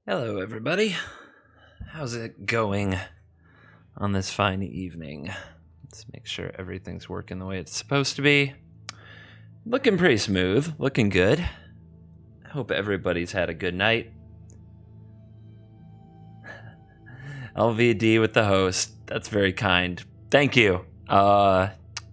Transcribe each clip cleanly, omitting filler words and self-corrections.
Hello, everybody. How's it going on this fine evening? Let's make sure everything's working the way it's supposed to be. Looking pretty smooth, looking good. I hope everybody's had a good night. LVD with the host. That's very kind. Thank you.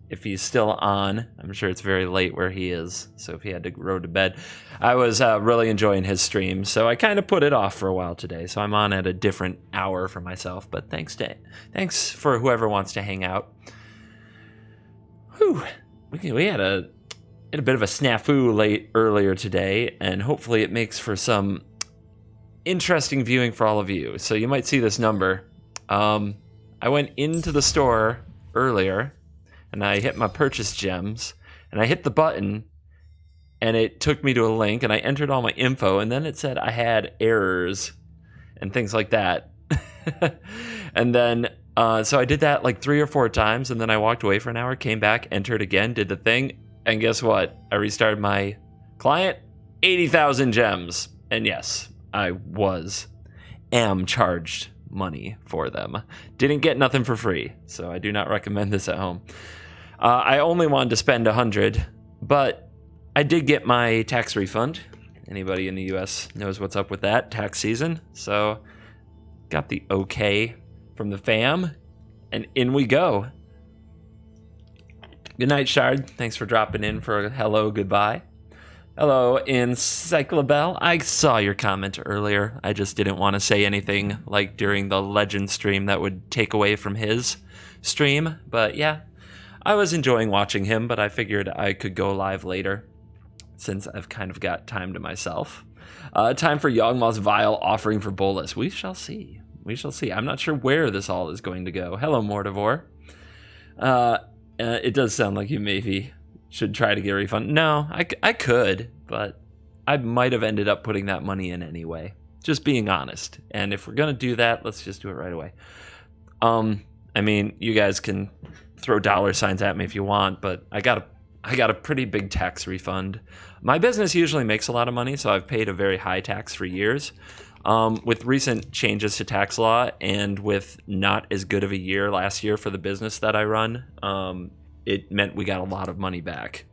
If he's still on, I'm sure it's very late where he is, so if he had to go to bed. I was really enjoying his stream, so I kind of put it off for a while today, so I'm on at a different hour for myself, but thanks for whoever wants to hang out. Whew. We had a bit of a snafu earlier today, and hopefully it makes for some interesting viewing for all of you. So you might see this number. I went into the store earlier, and I hit my purchase gems, and I hit the button, and it took me to a link, and I entered all my info, and then it said I had errors and things like that. And then, so I did that like 3 or 4 times, and then I walked away for an hour, came back, entered again, did the thing, and guess what? I restarted my client, 80,000 gems. And yes, I am charged money for them. Didn't get nothing for free, so I do not recommend this at home. I only wanted to spend 100, but I did get my tax refund. Anybody in the US knows what's up with that tax season. So got the okay from the fam, and in we go. Good night, Shard. Thanks for dropping in for a hello, goodbye. Hello, Encyclabel. I saw your comment earlier. I just didn't want to say anything like during the Legend stream that would take away from his stream. But yeah, I was enjoying watching him, but I figured I could go live later since I've kind of got time to myself. Time for Yawgmoth's Vile offering for Bolus. We shall see. We shall see. I'm not sure where this all is going to go. Hello, Mortivore. It does sound like you maybe should try to get a refund. No, I could, but I might have ended up putting that money in anyway. Just being honest. And if we're going to do that, let's just do it right away. I mean, you guys can throw dollar signs at me if you want, but I got a pretty big tax refund. My business usually makes a lot of money, so I've paid a very high tax for years. With recent changes to tax law and with not as good of a year last year for the business that I run, it meant we got a lot of money back.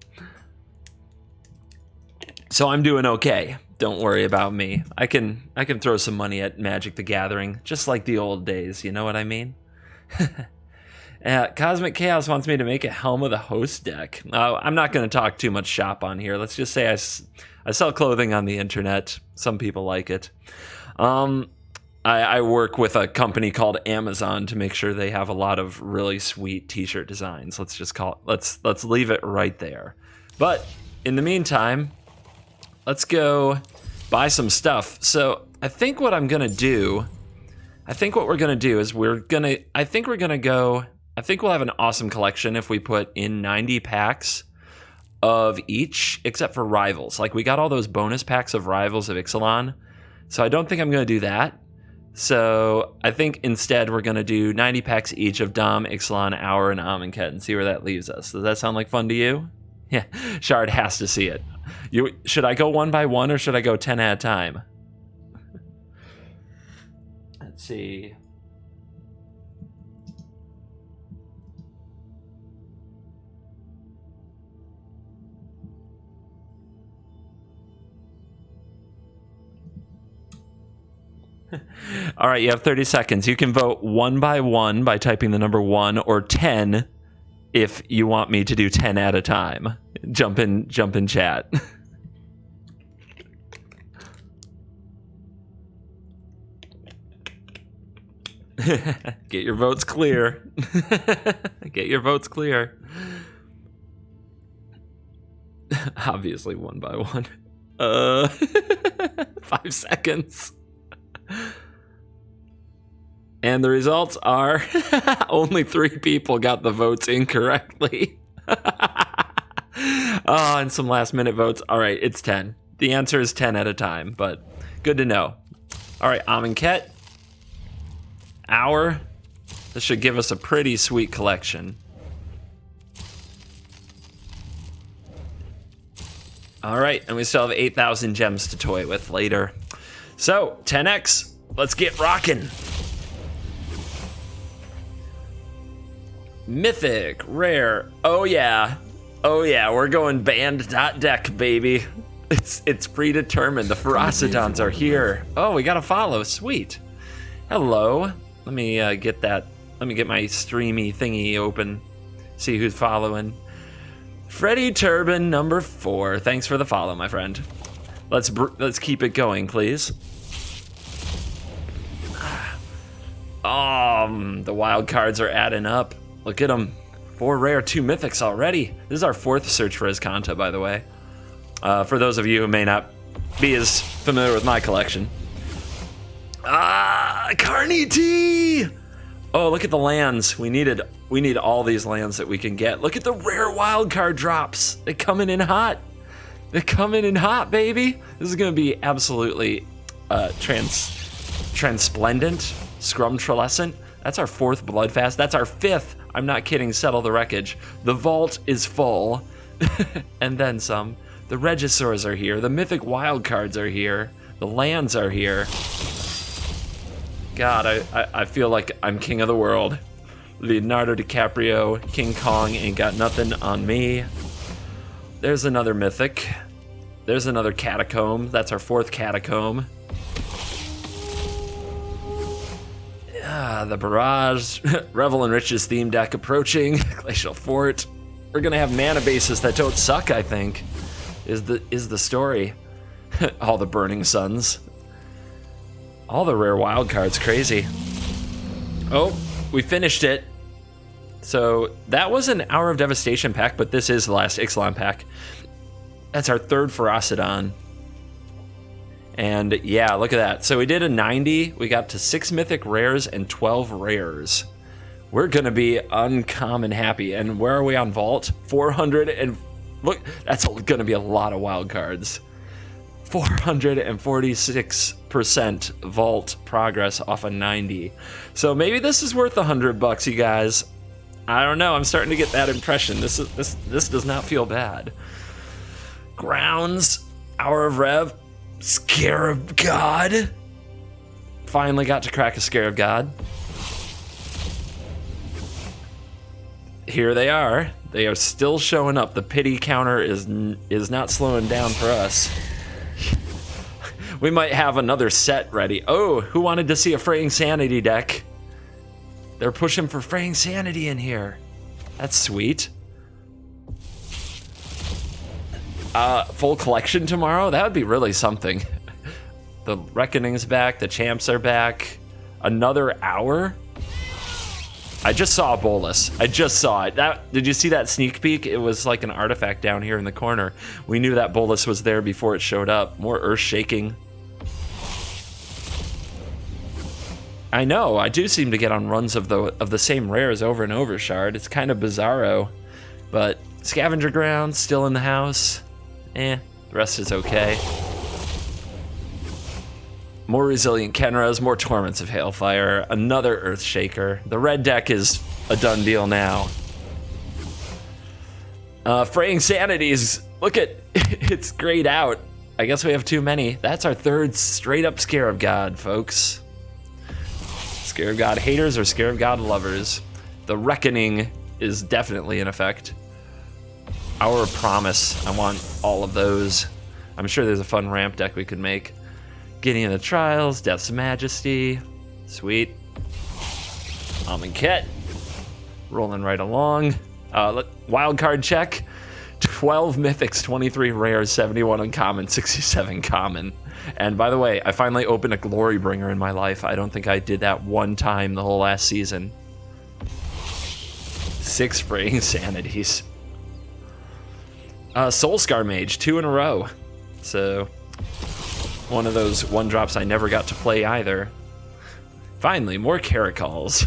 So I'm doing okay. Don't worry about me. I can throw some money at Magic the Gathering, just like the old days, you know what I mean? Cosmic Chaos wants me to make a Helm of the Host deck. I'm not going to talk too much shop on here. Let's just say I sell clothing on the internet. Some people like it. I work with a company called Amazon to make sure they have a lot of really sweet t-shirt designs. Let's leave it right there. But in the meantime, let's go buy some stuff. So I think what we're going to do is I think we'll have an awesome collection if we put in 90 packs of each, except for Rivals. Like, we got all those bonus packs of Rivals of Ixalan, so I don't think I'm going to do that. So I think instead we're going to do 90 packs each of Dom, Ixalan, Hour, and Amonkhet and see where that leaves us. Does that sound like fun to you? Yeah, Shard has to see it. Should I go 1 by 1 or should I go 10 at a time? Let's see. All right, you have 30 seconds. You can vote 1 by 1 by typing the number 1 or 10 if you want me to do 10 at a time. Jump in chat. Get your votes clear. Get your votes clear. Obviously 1 by 1. 5 seconds. And the results are only 3 people got the votes incorrectly. And some last minute votes. All right, it's 10. The answer is 10 at a time, but good to know. All right, Amonkhet. Hour. This should give us a pretty sweet collection. All right, and we still have 8,000 gems to toy with later. So, 10x, let's get rocking. Mythic, rare, oh yeah, we're going banned.deck, baby. It's predetermined, the Ferocidons are here. Oh, we got a follow, sweet. Hello, let me get my streamy thingy open, see who's following. Freddy Turbin number 4, thanks for the follow, my friend. Let's keep it going, please. The wild cards are adding up. Look at them. 4 rare, 2 mythics already. This is our 4th search for Azcanta, by the way. For those of you who may not be as familiar with my collection. Carney T! Oh, look at the lands. We need all these lands that we can get. Look at the rare wild card drops. They're coming in hot. They're coming in hot, baby. This is gonna be absolutely transplendent, scrumtrelescent. That's our 4th Bloodfast. That's our 5th. I'm not kidding, settle the wreckage. The vault is full, and then some. The Regisaurs are here. The mythic wild cards are here. The lands are here. God, I feel like I'm king of the world. Leonardo DiCaprio, King Kong ain't got nothing on me. There's another mythic. There's another catacomb. That's our 4th catacomb. The Barrage, Revel and Riches theme deck approaching. Glacial Fort. We're gonna have mana bases that don't suck, I think. Is the story. All the Burning Suns. All the rare wild cards, crazy. Oh, we finished it. So that was an Hour of Devastation pack, but this is the last Ixalan pack. That's our 3rd Ferocidon. And yeah, look at that. So we did a 90. We got to 6 mythic rares and 12 rares. We're gonna be uncommon happy. And where are we on Vault? 400 and look, that's gonna be a lot of wild cards. 446% Vault progress off a 90. So maybe this is worth $100, you guys. I don't know. I'm starting to get that impression. This does not feel bad. Grounds, Hour of Rev. Scarab God. Finally got to crack a Scarab God. Here they are. They are still showing up. The pity counter is not slowing down for us. We might have another set ready. Oh, who wanted to see a Fraying Sanity deck? They're pushing for Fraying Sanity in here. That's sweet. Full collection tomorrow? That would be really something. The Reckoning's back, the Champs are back. Another hour? I just saw a Bolus. I just saw it. Did you see that sneak peek? It was like an artifact down here in the corner. We knew that Bolus was there before it showed up. More earth shaking. I know, I do seem to get on runs of the same rares over and over, Shard. It's kind of bizarro. But Scavenger Grounds still in the house. The rest is okay. More Resilient Kenras, more Torments of Hailfire, another Earthshaker. The red deck is a done deal now. Fraying Sanities, look at, it's grayed out. I guess we have too many. That's our 3rd straight up Scarab God, folks. Scarab God haters or Scarab God lovers. The Reckoning is definitely in effect. Hour of Promise, I want all of those. I'm sure there's a fun ramp deck we could make. Gideon of the Trials, Death's Majesty, sweet. Amonkhet, rolling right along. Wild card check, 12 mythics, 23 rares, 71 uncommon, 67 common. And by the way, I finally opened a Glorybringer in my life. I don't think I did that one time the whole last season. 6 Fraying Sanities. Soulscar Mage, 2 in a row. So, one of those 1-drops I never got to play either. Finally, more Caracals.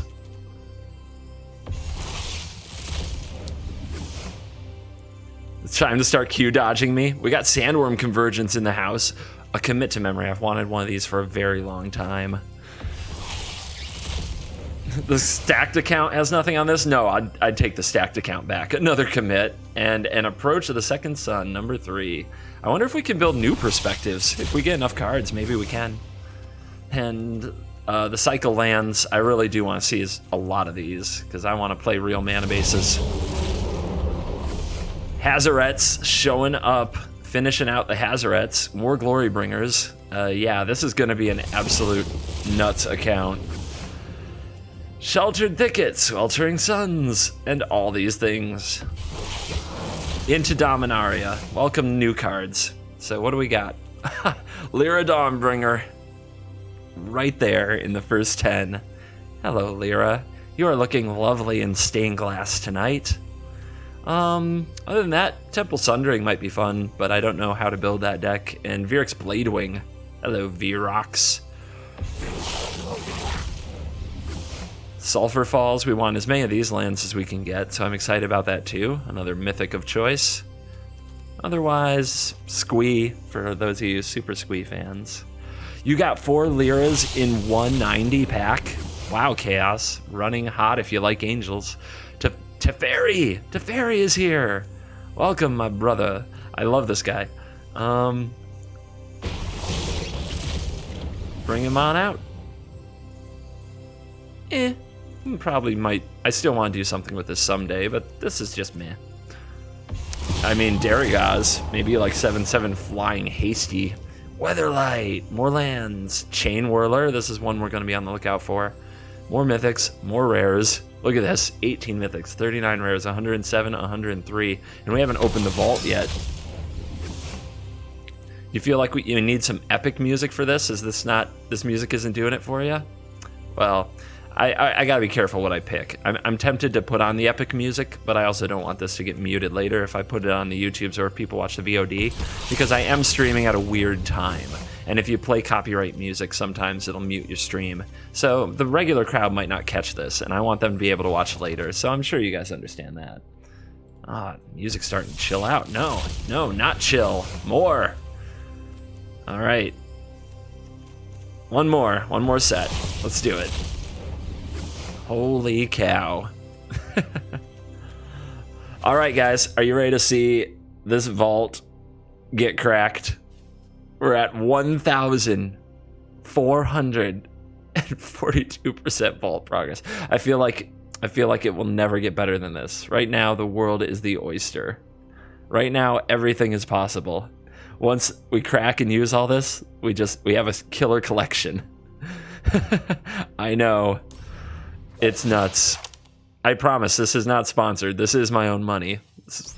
It's time to start Q dodging me. We got Sandworm Convergence in the house. A Commit to Memory. I've wanted one of these for a very long time. The stacked account has nothing on this? No, I'd take the stacked account back. Another commit. And an Approach of the Second Sun, number 3. I wonder if we can build new perspectives. If we get enough cards, maybe we can. And the cycle lands, I really do want to see a lot of these, because I want to play real mana bases. Hazarets showing up, finishing out the Hazarets. More Glory Bringers. Yeah, this is going to be an absolute nuts account. Sheltered Thickets, Sweltering Suns, and all these things. Into Dominaria. Welcome new cards. So what do we got? Lyra Dawnbringer. Right there in the first 10. Hello, Lyra. You are looking lovely in stained glass tonight. Other than that, Temple Sundering might be fun, but I don't know how to build that deck. And Virix Bladewing. Hello, Virox. Sulfur Falls, we want as many of these lands as we can get, so I'm excited about that too. Another mythic of choice. Otherwise, Squee, for those of you super Squee fans. You got 4 Lyras in 190 pack. Wow, Chaos. Running hot if you like angels. Teferi! Teferi is here! Welcome, my brother. I love this guy. Bring him on out. Probably might. I still want to do something with this someday, but this is just meh. I mean, Darigaz, maybe like 7/7 Flying Hasty. Weatherlight, more lands. Chain Whirler, this is one we're going to be on the lookout for. More mythics, more rares. Look at this, 18 mythics, 39 rares, 107, 103, and we haven't opened the vault yet. You feel like you need some epic music for this? Is this music isn't doing it for you? Well, I gotta be careful what I pick. I'm tempted to put on the epic music, but I also don't want this to get muted later if I put it on the YouTubes or if people watch the VOD, because I am streaming at a weird time. And if you play copyright music, sometimes it'll mute your stream. So the regular crowd might not catch this, and I want them to be able to watch later. So I'm sure you guys understand that. Music's starting to chill out. No, not chill. More. All right. One more set. Let's do it. Holy cow. All right, guys, are you ready to see this vault get cracked? We're at 1,442% vault progress. I feel like it will never get better than this. Right now, the world is the oyster. Right now, everything is possible. Once we crack and use all this, we have a killer collection. I know. It's nuts. I promise this is not sponsored. This is my own money. This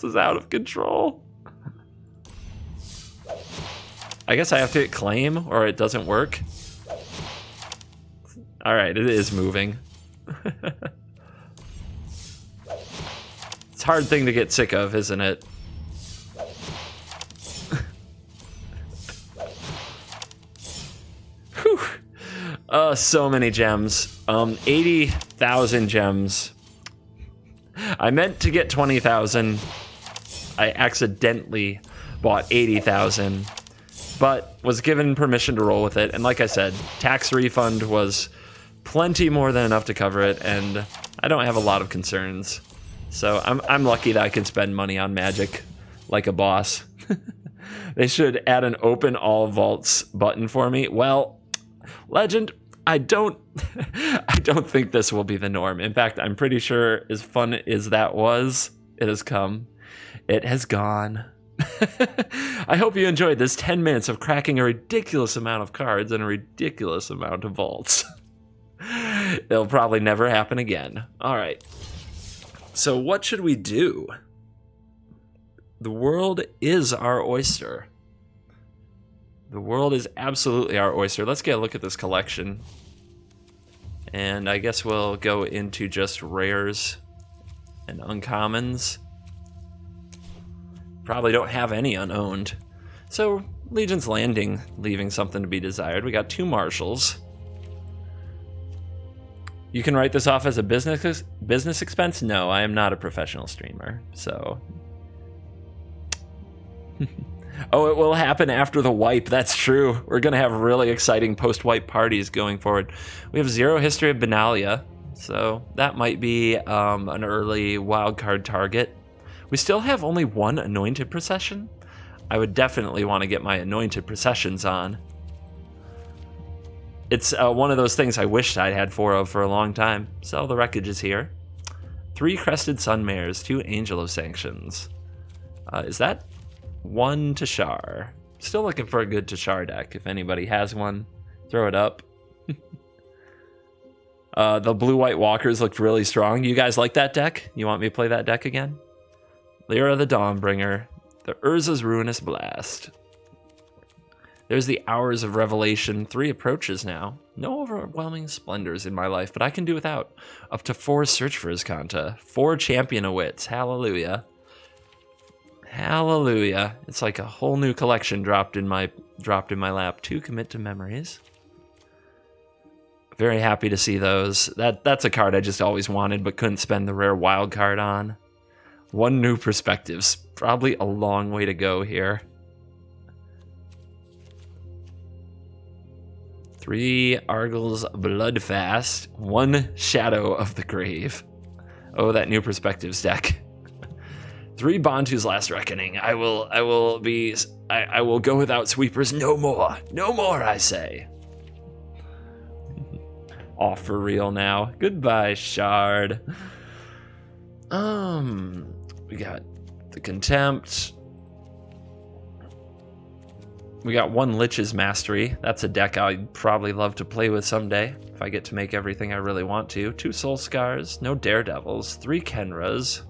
is out of control. I guess I have to hit claim or it doesn't work. All right, it is moving. It's a hard thing to get sick of, isn't it? So many gems. 80,000 gems. I meant to get 20,000. I accidentally bought 80,000, but was given permission to roll with it. And like I said, tax refund was plenty more than enough to cover it, and I don't have a lot of concerns. So I'm lucky that I can spend money on Magic like a boss. They should add an open all vaults button for me. Well, Legend, I don't think this will be the norm. In fact, I'm pretty sure as fun as that was, it has come. It has gone. I hope you enjoyed this 10 minutes of cracking a ridiculous amount of cards and a ridiculous amount of vaults. It'll probably never happen again. All right. So what should we do? The world is our oyster. The world is absolutely our oyster. Let's get a look at this collection. And I guess we'll go into just rares and uncommons. Probably don't have any unowned. So Legion's Landing, leaving something to be desired. We got 2 Marshals. You can write this off as a business expense? No, I am not a professional streamer, so... Oh, it will happen after the wipe. That's true. We're going to have really exciting post-wipe parties going forward. We have 0 history of Benalia, so that might be an early wildcard target. We still have only one Anointed Procession. I would definitely want to get my Anointed Processions on. It's one of those things I wished I'd had 4 of for a long time. So the wreckage is here. 3 Crested Sun Mares, 2 Angel of Sanctions. Is that 1 Tashar? Still looking for a good Tashar deck. If anybody has one, throw it up. The blue-white walkers looked really strong. You guys like that deck? You want me to play that deck again? Lyra the Dawnbringer. The Urza's Ruinous Blast. There's the Hours of Revelation. 3 approaches now. No overwhelming splendors in my life, but I can do without. Up to 4 Search for Azcanta. 4 Champion of Wits. Hallelujah. Hallelujah. It's like a whole new collection dropped in my lap. 2 Commit to Memories. Very happy to see those. That's a card I just always wanted but couldn't spend the rare wild card on. 1 New Perspectives. Probably a long way to go here. 3 Argyl's Bloodfast. 1 Shadow of the Grave. Oh, that New Perspectives deck. 3 Bantu's Last Reckoning. I will go without sweepers no more. No more, I say. Off for real now. Goodbye, Shard. We got the Contempt. We got 1 Lich's Mastery. That's a deck I'd probably love to play with someday, if I get to make everything I really want to. 2 Soul Scars, no Daredevils, 3 Kenras.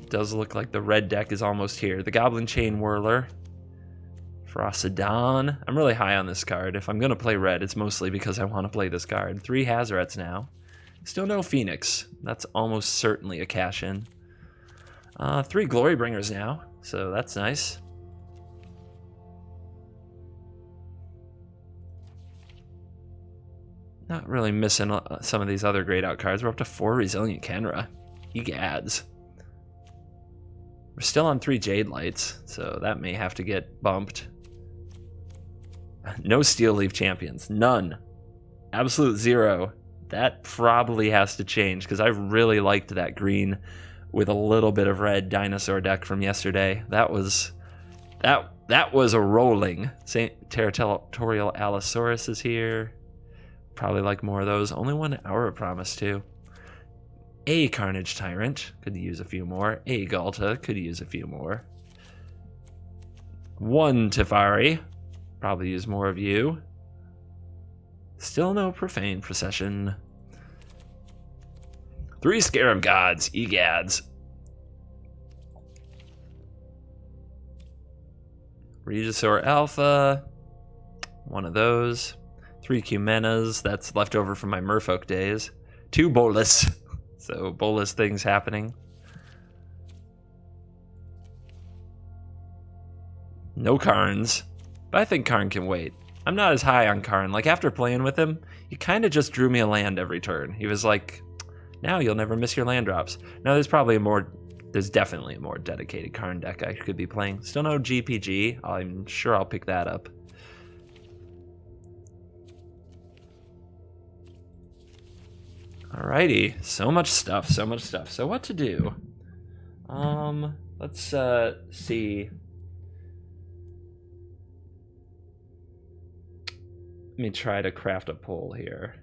Does look like the red deck is almost here. The Goblin Chain Whirler. Frostodon. I'm really high on this card. If I'm going to play red, it's mostly because I want to play this card. 3 Hazarets now. Still no Phoenix. That's almost certainly a cash-in. 3 Glorybringers now, so that's nice. Not really missing some of these other grayed out cards. We're up to 4 Resilient Kenra. Egads. We're still on 3 Jade Lights, so that may have to get bumped. No Steel Leaf Champions. None. Absolute 0. That probably has to change, because I really liked that green with a little bit of red dinosaur deck from yesterday. That was a rolling. St. Territorial Allosaurus is here. Probably like more of those. Only 1 Hour of Promise, too. A Carnage Tyrant. Could use a few more. A Galta. Could use a few more. 1 Teferi. Probably use more of you. Still no Profane Procession. 3 Scarab Gods. Egads. Regisaur Alpha. 1 of those. 3 Cumenas. That's left over from my Merfolk days. 2 Bolus. So Bolus things happening. No Karns. But I think Karn can wait. I'm not as high on Karn. Like, after playing with him, he kind of just drew me a land every turn. He was like, now you'll never miss your land drops. Now there's definitely a more dedicated Karn deck I could be playing. Still no GPG. I'm sure I'll pick that up. Alrighty, so much stuff. So what to do? Let's see. Let me try to craft a poll here.